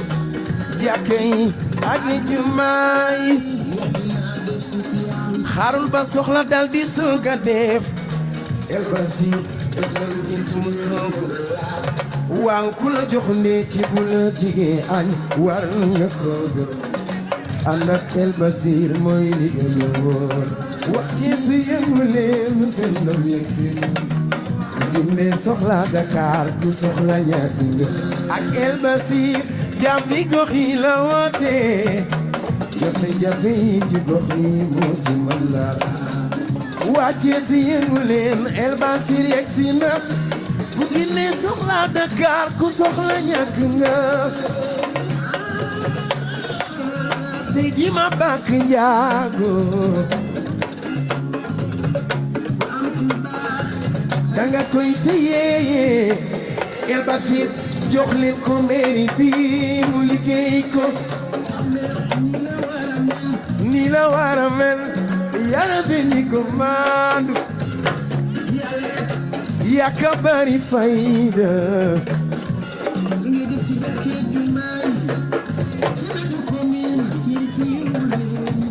jàkka yi ak jumaa yi xaarul ba soxla dal di soog a def El Bassir def na lu gën mu soog waaw ku la jox ndékki bu la jigee añ war nga ko gëm ànd ak El Bassir mooy li gën a wóor wax ci si yëngu leen seen doom yegg si ginde soxla Dakar ku soxla ñàkk nga ak El Bassir Jàmmi Gox yi la woote jafe-jafe yi ci gox yi moo ci mën la wàcce si yëngu leen El Bassir yegg si na bu ginde soxla Dakar ku soxla ñàkk nga tey ji ma bàkk njaago dang nga koy téye El Bachir jox leen ko mairie bi mu liggéey ko ni la war a mel yàlla bi ni ko maandu yàkka bari fayda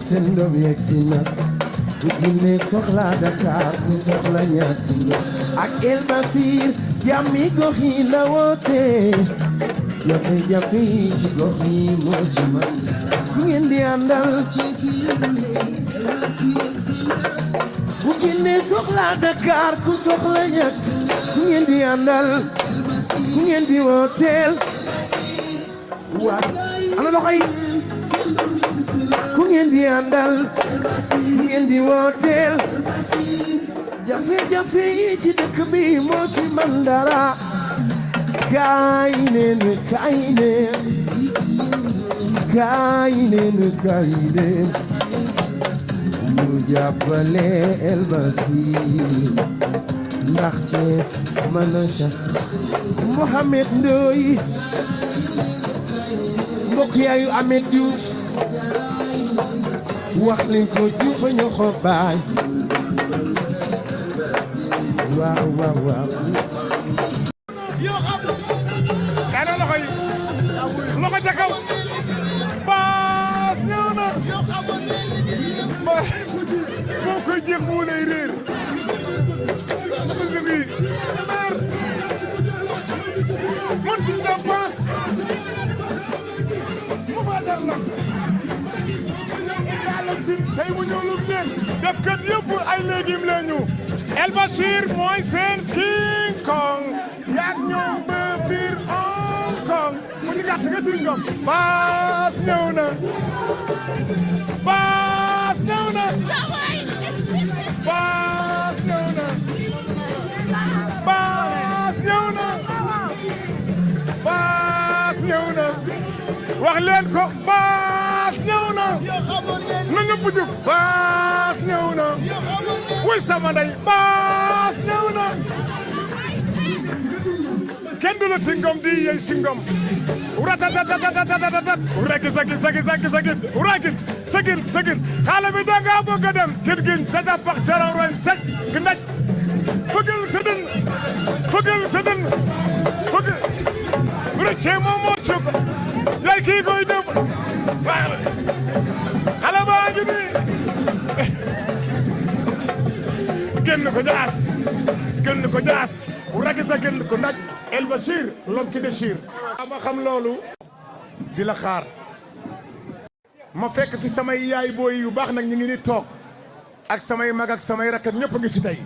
seen doom yegg si na bu Guinée soxla Dakar bu soxla ñaati ak El Bachir jàmmi gox yi la woote jafe-jafe yi ci gox yi moo ci man ku ngeen di àndal bu Guinée soxla Dakar ku soxla ñaat ku ngeen di àndal ku ngeen di wooteel waa ana loxo yi ku ngeen di àndal ku ngeen di wooteel jafe-jafe yi ci dëkk bi moo ci man dara kaay leen kaay leen kaay leen kaay leen ñu jàppale El Bachir ndax Thiès mën a sax Mohamed Ndoye mbokk yaayu Ahmed Diouf wax leen ko Diouf ñoo ko baay waaw waaw waaw kaana loxo yi loxo ca kaw baas ñëw na moo koy jeex moo lay réer man si da baas mu fa dar la yàlla ci tey mu ñëw lu leen def kat yëpp ay légumes lañu El Bachir mooy seen King Kong yaag ñoom ba biir Hong Kong mu ci gàtt nga ci ngom baas ñëw na baas ñëw na baas ñëw na baas ñëw na baas ñëw na wax leen ko baas ñëw na na ñëpp jug baas ñëw na wuy sama ndey baas ñëw na kenn du la ci ngom di yey ci ngom ratatatatatatat rek sagin sagin sagin sagin ragin sagin sagin xale bi da nga bëgg a dem kit giñ tata pax caraw roñ caj ki ndaj fëgal sëdën fëgal sëdën fëgal rëcce moom moo cuk yaay kii koy def xale baa ngi nii génn ko jaas génn ko jaas ragi sa génn ko ndaj El Bachir l'homme qui déchire ma xam loolu di la xaar ma fekk fi samay yaay booy yu baax nag ñu ngi ni toog ak samay mag ak samay rakk ñëpp a ngi fi tey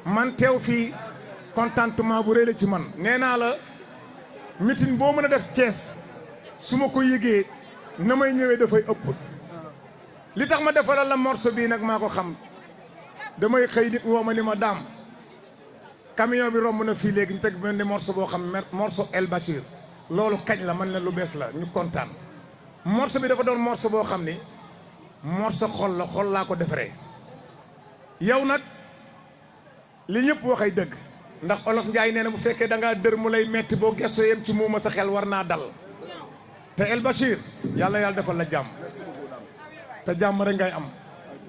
man teew fii contentement bu rëy la ci man nee naa la meeting boo mën a def Thiès su ma ko yëgee na may ñëwee dafay ëpp li tax ma defaral la morceau bii nag maa ko xam damay xëy nit woo ma ni ma daam camion bi romb na fii léegi ñu teg benn morceau boo xam morceau El Bachir loolu kañ la man ne lu bees la ñu kontaan morceau bi dafa doon morceau boo xam ni morceau xol la xol laa ko defaree yow nag li ñëpp waxay dëgg ndax olof Njaay nee na bu fekkee da ngaa dër mu lay metti boo gëstoo yem ci muuma sa xel war naa dal te El Bachir yàlla yàlla defal la jàmm te jàmm rek ngay am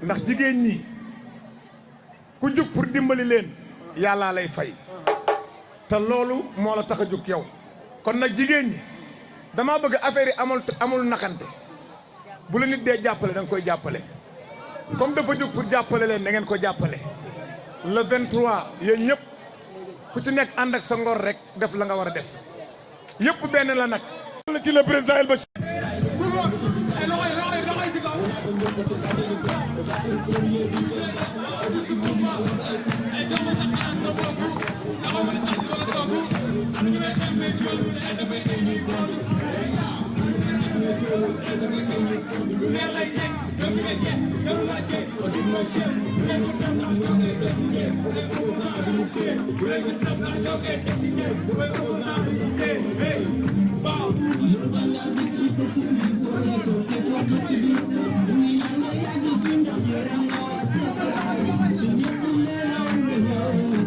ndax jigéen ñi ku jug pour dimbali leen yàllaa lay fay te loolu moo la tax a jug yow kon nag jigéen ñi dama bëgg affaire yi amul naxante bu la nit dee jàppale da nga koy jàppale comme dafa jug pour jàppale leen da ngeen ko jàppale le 23 yéen ñëpp ku ci nekk ànd ak sa ngor rek def la nga war a def yëpp benn la nag ci le président El Bachir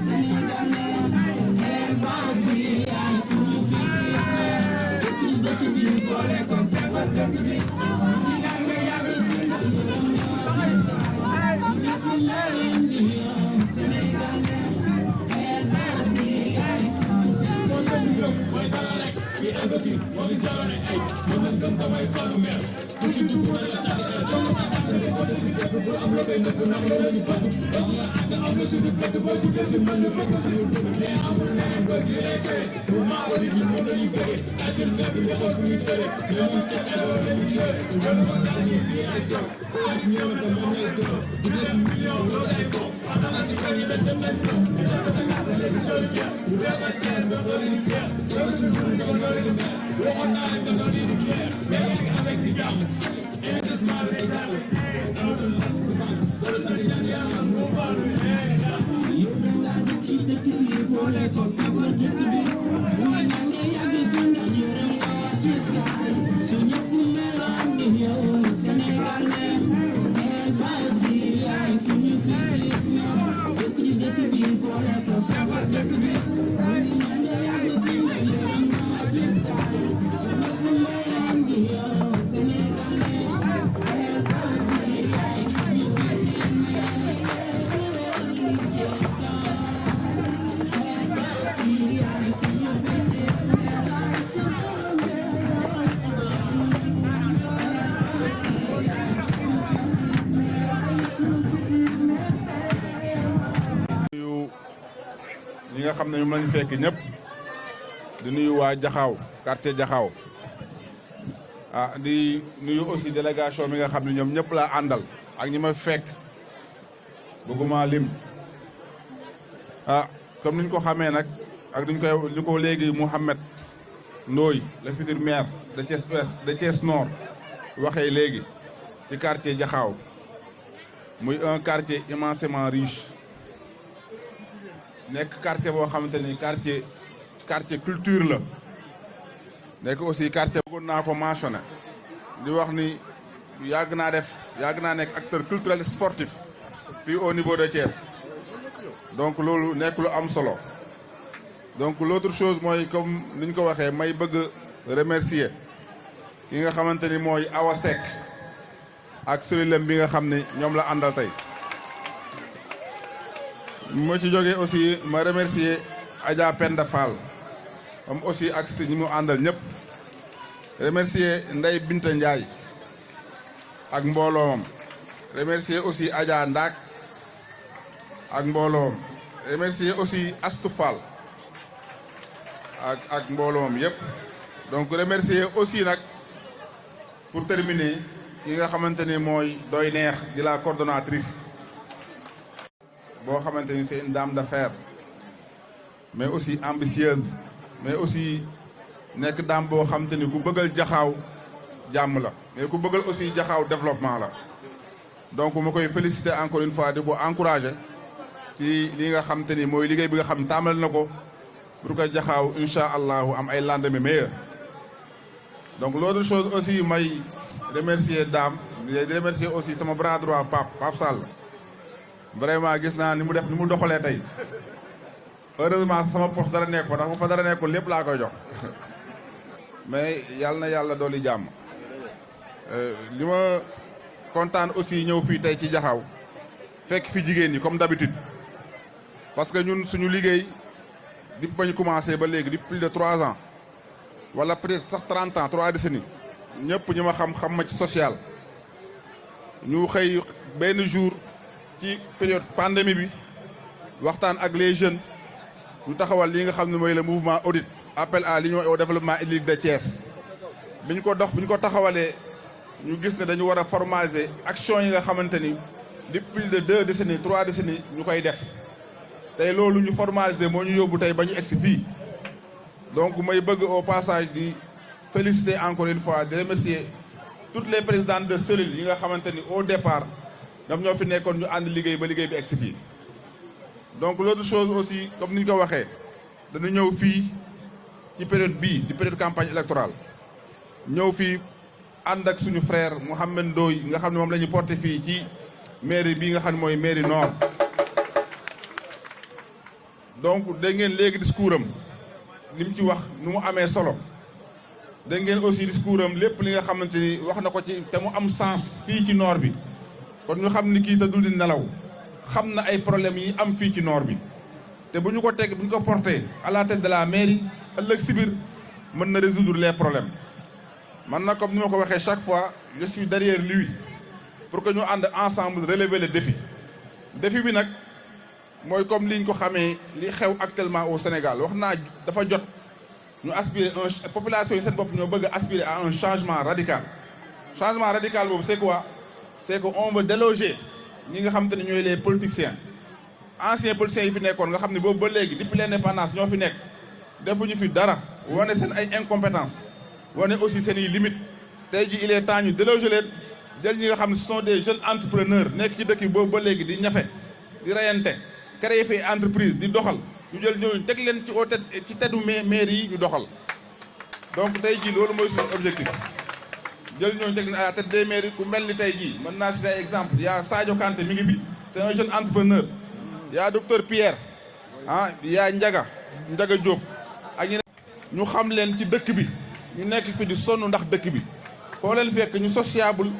Sénégal ñi nga xam ne ñoom lañu fekk ñëpp di nuyu waa Jaxaaw quartier Jaxaaw di nuyu aussi délégation mi nga xam ne ñoom ñëpp laa àndal ak ñi ma fekk bëgguma lim comme niñ ko xamee nag ak ñu ko léegi Mouhamed Ndoye le futur maire de Thiès Ouest de Thiès Nord waxee léegi ci quartier Jaxaaw muy un quartier immensément riche nekk quartier boo xamante ni quartier culture la nekk aussi quartier bëggoon naa ko mentionné di wax ni yàgg naa nekk acteur culturel sportif puis au niveau de Thiès donc loolu nekk lu am solo donc l'autre chose mooy comme ni ñu ko waxee may bëgg remercier ki nga xamante ni mooy Awa Seck ak solilem bi nga xam ne ñoom la àndal tey moo ci jógee aussi ma remercier Adja Penda Fall am aussi ak si ñi mu àndal ñëpp remercier Ndeye Binta Ndiaye ak mbooloom remercier aussi Adja Ndak ak mbooloom remercier aussi Astou Fall ak mbooloom yëpp donc remercier aussi nag pour terminer ki nga xamante ni mooy doy neex di la coordonnatrice boo xamante ni c'est une dame d'affaires mais aussi ambitieuse mais aussi nekk dame boo xamante ni ku bëggal Jaxaaw jàmm la mais ku bëggal aussi Jaxaaw développement la donc ma koy féliciter encore une fois di ko encourager ci li nga xamante ni mooy liggéey bi nga xam tàmbali na ko pour que Jaxaaw incha allahu am ay lendemain meilleur donc l'autre chose aussi may remercier dame di remercier aussi sama bras droit Pape Sall vraiment gis naa ni mu doxalee tey heureusement sama poche dara nekk ko ndax bu fa dara nekkul lépp laa koy jox mais yàlla na yàlla dooli jàmm li ma kontaan aussi ñëw fii tey ci Jaxaaw fekk fi jigéen ñi comme d'habitude parce que ñun suñu liggéey depuis ba ñu commencé ba léegi depuis plus de 3 ans wala peut-être sax 30 ans 3 décennies ñëpp ñi ma xam ma ci social ñu xëy benn jour ci période pandémie bi waxtaan ak les jeunes ñu taxawal li nga xam ne mooy le mouvement audit appel à l'union et au développement éthique de Thiès bi ñu ko taxawalee ñu gis ne dañu war a formaliser action yi nga xamante ni depuis plus de 2 décennies 3 décennies ñu koy def tey loolu ñu formaliser moo ñu yóbbu tey ba ñu egsi fii donc may bëgg au passage di féliciter encore une fois di remercier toutes les présidentes de cellules yi nga xamante ni au départ ñoom ñoo fi nekkoon ñu ànd liggéey ba liggéey bi egsi fii donc l'autre chose aussi comme ni ñu ko waxee dañu ñëw fii ci période bii di période campagne électorale ñëw fii ànd ak suñu frère Mouhamed Ndoye nga xam ne moom la ñu porté fii ci mairie bii nga xam ne mooy mairie nord donc dégg ngeen léegi discours am li mu ci wax nu mu amee solo dégg ngeen aussi discours am lépp li nga xamante ni wax na ko ci te mu am sens fii ci nord bi kon ñu xam ni kii te dul di nelaw xam na ay problèmes yi am fii ci nord bi te bu ñu ko teg bu ñu ko porté à la tête de la mairie ëllëg si biir mën na résoudre les problèmes man nag comme ni ma ko waxee chaque fois je suis derrière lui pour que ñu ànd ensemble relever le défi bi nag mooy comme liñ ko xamee li xew actuellement au Sénégal wax naa dafa jot ñu aspirer population yi seen bopp ñoo bëgg a aspirer à un changement radical boobu c'est quoi c'est que on veut déloger ñi nga xam te ne ñooy les politiciens anciens politiciens yi fi nekkoon nga xam ne boobu ba léegi depuis l'indépendance ñoo fi nekk defuñu fi dara wane seen ay incompétence wane aussi seen i limites tey ji il est temps ñu déloger leen jël ñi nga xam ne ce sont des jeunes entrepreneurs nekk ci dëkk bi boobu ba léegi di ñafe di reyante créer fi entreprise di doxal ñu jël ñooñu teg leen ci teddu maire yi ñu doxal donc tey jii loolu mooy suñu objectif jël ñooñu teg leen à la tête des maires yi ku mel ni tey jii mën naa citer exemple y a Sadio Kanté mi ngi fi c'est un jeune entrepreneur y a docteur Pierre y a Ndiaga Diop ak ñeneen ñu xam leen ci dëkk bi ñu nekk fi di sonn ndax dëkk bi foo leen fekk ñu sociable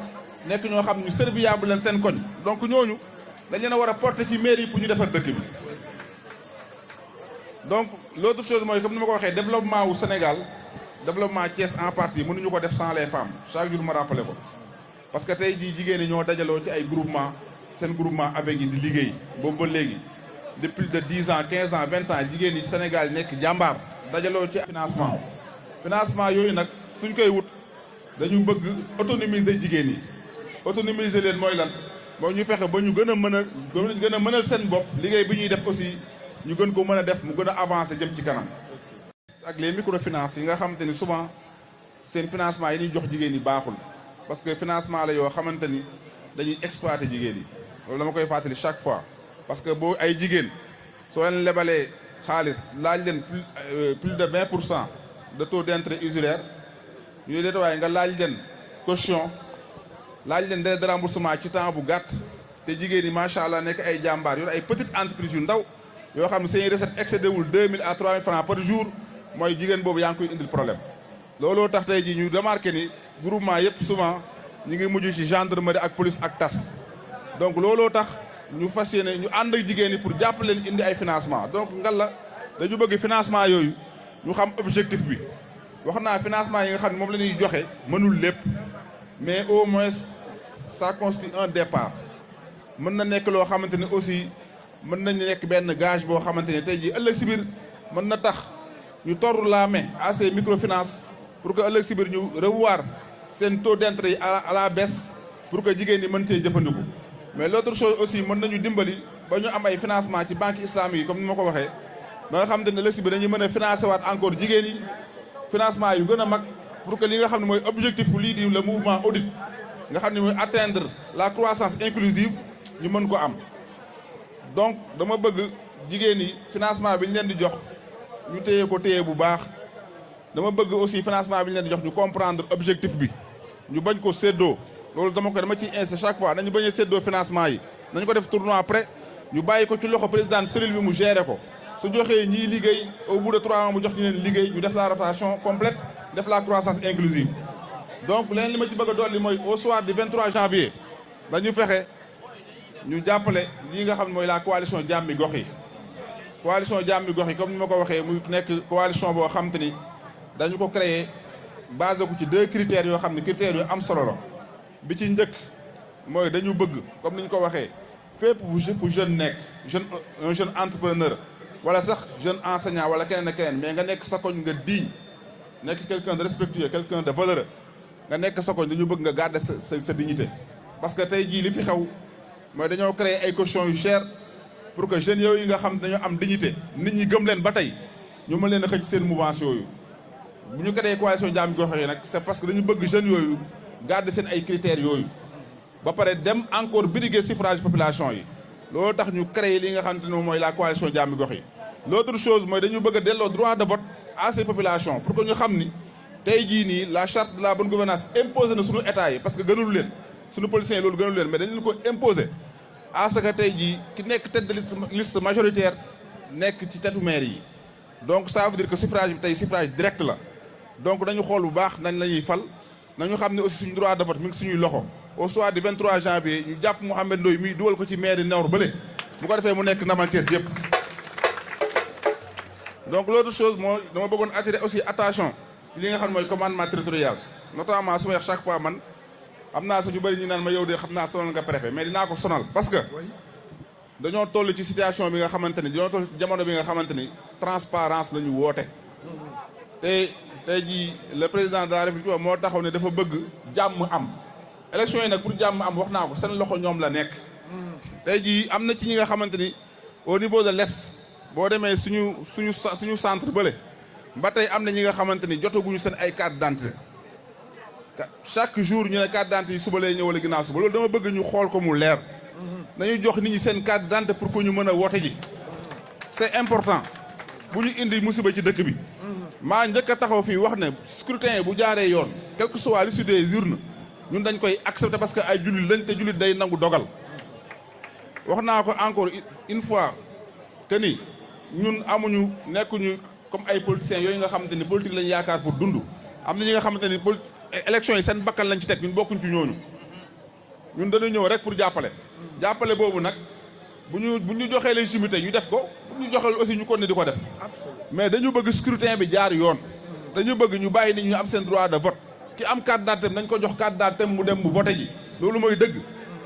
nekk ñoo xam ñu serviable leen seen koñ donc ñooñu dañ leen a war a porter ci mairie yi pour ñu defar dëkk bi donc l'autre chose mooy comme ni ma ko waxee développement wu Sénégal développement Thiès en partie mënuñu ko def sans les femmes chaque jour ma rappelé ko parce que tey jii jigéen ñi ñoo dajaloo ci ay groupement seen groupement avec yi di liggéey boobu ba léegi depuis de 10 ans 15 ans 20 ans jigéen ñi Sénégal nekk jàmbaar dajaloo ci financement yooyu nag suñ koy wut dañu bëgg autonomiser jigéen ñi autonomiser leen mooy lan mooy ñu fexe ba ñu gën a mënal seen bopp liggéey bi ñuy def aussi ñu gën ko mën a def mu gën a avancer jëm ci kanam. ak les microfinances yi nga xamante ni souvent seen financement yi ñuy jox jigéen ñi baaxul parce que financement la yoo xamante ni dañuy exploiter jigéen yi loolu dama koy fàttali chaque fois parce que boo ay jigéen soo leen lebalee xaalis laaj leen plus de 20% de taux d'intérêt usuraire ñu ne waaye nga laaj leen caution laaj leen délai de remboursement ci temps bu gàtt te jigéen ñi macha allah nekk ay jàmbaar yor ay petites entreprises yu ndaw yoo xam ne seen recette excédé wul 2000 à 3000 francs par jour mooy jigéen boobu yaa ngi koy indil problème. looloo tax tey jii ñu remarqué ni groupement yëpp souvent ñu ngi mujj ci gendarmerie ak police ak tas donc looloo tax ñu fas yéene ñu ànd ak jigéen ñi pour jàppale leen indi ay financement donc ngalla dañu bëgg financement yooyu ñu xam objectif bi wax naa financement yi nga xam ne moom la ñuy joxe mënul lépp mais au moins ça constitue un départ mën na nekk loo xamante ne aussi mën nañu nekk benn gage boo xamante ne tey jii ëllëg si biir mën na tax ñu tordre la main à ces microfinances pour que ëllëg si biir ñu revoir seen taux d'intérêt yi à la baisse pour que jigéen ñi mën cee jëfandiku. mais l'autre chose aussi mën nañu dimbali ba ñu am ay financement ci banque islamique yi comme ni ma ko waxee ba nga xamante ne ëllëg si biir dañuy mën a financer waat encore jigéen yi financement yu gën a mag pour que li nga xam ne mooy objectif lii di le mouvement audit nga xam ne mooy atteindre la croissance inclusive ñu mën ko am. donc dama bëgg jigéen yi financement bi ñu leen di jox ñu téye ko téye bu baax dama bëgg aussi financement bi ñu leen di jox ñu comprendre objectif bi ñu bañ ko séddoo loolu dama ciy insisté chaque fois nañu bañ a séddoo financement yi nañu ko def tournoi après ñu bàyyi ko ci loxo président cellule bi mu géré ko su joxee ñiy liggéey au bout de 3 mois mu jox ñu leen liggéey ñu def la rotation complète def la croissance inclusive. donc leneen li ma ci bëgg a dolli mooy au soir du 23 janvier dañu fexe ñu jàppale lii nga xam ne mooy la coalition jàmmi gox yi. coalition jàmmi gox yi comme ni ma ko waxee muy nekk coalition boo xam te ni dañu ko créer basé ko ci 2 critères yoo xam ne critères yu am solo la bi ci njëkk mooy dañu bëgg comme ni ñu ko waxee fépp fu jeune nekk un jeune entrepreneur wala sax jeune enseignant wala keneen ak keneen mais nga nekk sa koñ nga digne nekk quelqu'un de respectueux quelqu'un de valeureux nga nekk sa koñ dañu bëgg nga garder sa dignité parce que tey jii li fi xew mooy dañoo créer ay cautions yu cher pour que jeunes yooyu nga xam dañoo am dignité nit ñi gëm leen ba tey ñu mën leen a xëcc seen mouvance yooyu bu ñu créé coalition jàmmi gox yi nag c'est parce que dañu bëgg jeunes yooyu garder seen ay critères yooyu ba pare dem encore briguer suffrage population yi loolu tax ñu créé li nga xamante ne moom mooy la coalition jàmmi gox yi. l'autre chose mooy dañu bëgg a delloo droit de vote à ces populations pour que ñu xam ni tey jii nii la charte de la bonne gouvernance imposé na suñu état yi parce que gënul leen suñu politiciens yi loolu gënul leen mais dañu leen ko imposé à ce que tey jii ki nekk tête de liste majoritaire nekk ci tetu maire yi donc ça veut dire que suffrage bi tey suffrage direct la donc dañu xool bu baax nañ la ñuy fal nañu xam ne aussi suñu droit de vote mi ngi suñuy loxo au soir du 23 janvier ñu jàpp Mouhamed Ndoye mi dugal ko ci maire yi Nord bële bu ko defee mu nekk ndamal Thiès yëpp. donc l'autre chose mooy dama bëggoon attirer aussi attention ci li nga xam ne mooy commandement territorial notamment su ma chaque fois man xam naa suñu bëri ñu naan ma yow de xam naa sonal nga préfet mais dinaa ko sonal parce que dañoo toll ci situation bi nga xamante ni dañoo toll ci jamono bi nga xamante ni transparence la ñu woote te tey jii le président de la République moo taxaw ne dafa bëgg jàmm am élection yi nag pour jàmm am wax naa ko seen loxo ñoom la nekk tey jii am na ci ñi nga xamante ni au niveau de l'Est boo demee suñu centre bële ba tey am na ñi nga xamante ni jotaguñu seen ay carte d'identité chaque jour ñu ne carte d'identité yi suba lay ñëw wala ginnaaw suba loolu dama bëgg ñu xool ko mu leer nañu jox nit ñi seen carte d'identité pour que ñu mën a woote ji c'est important bu ñu indi musiba ci dëkk bi maa njëkk a taxaw fii wax ne scrutin bu jaaree yoon quel que soit l'issue des urnes ñun dañ koy accepter parce que ay jullit lañ te jullit day nangu dogal wax naa ko encore une fois que ni ñun amuñu nekkuñu comme ay politiciens yooyu nga xamante ni politique lañ yaakaar pour dund am na ñi nga xamante ni élection yi seen bakkan lañ ci teg ñun bokkuñ ci ñooñu ñun dañu ñëw rek pour jàppale boobu nag bu ñu joxee légitimité ñu def ko bu ñu joxee aussi ñu continuer di ko def mais dañu bëgg scrutin bi jaar yoon dañu bëgg ñu bàyyi nit ñu am seen droit de vote ki am carte d'identité nañ ko jox carte d'identité mu dem mu voté ji loolu mooy dëgg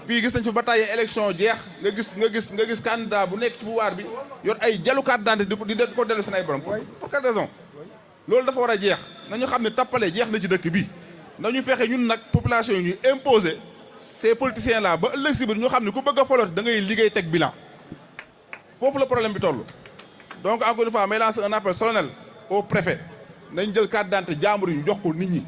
fii gis nañ fi ba tàyyee élection jeex nga gis candidat bu nekk ci pouvoir bi yor ay jalu carte d'identité di ko dellu seen ay borom pour quelle raison loolu dafa war a jeex nañu xam ne tappale jeex na ci dëkk bi nañu fexe ñun nag population yi ñuy imposer ces politiciens là ba ëllëg si biir ñu xam ne ku bëgg a foloot da ngay liggéey teg bilan foofu la problème bi toll donc encore une fois may lancer un appel solennel au préfet nañ jël carte d'identité jàmbur yi ñu jox ko nit ñi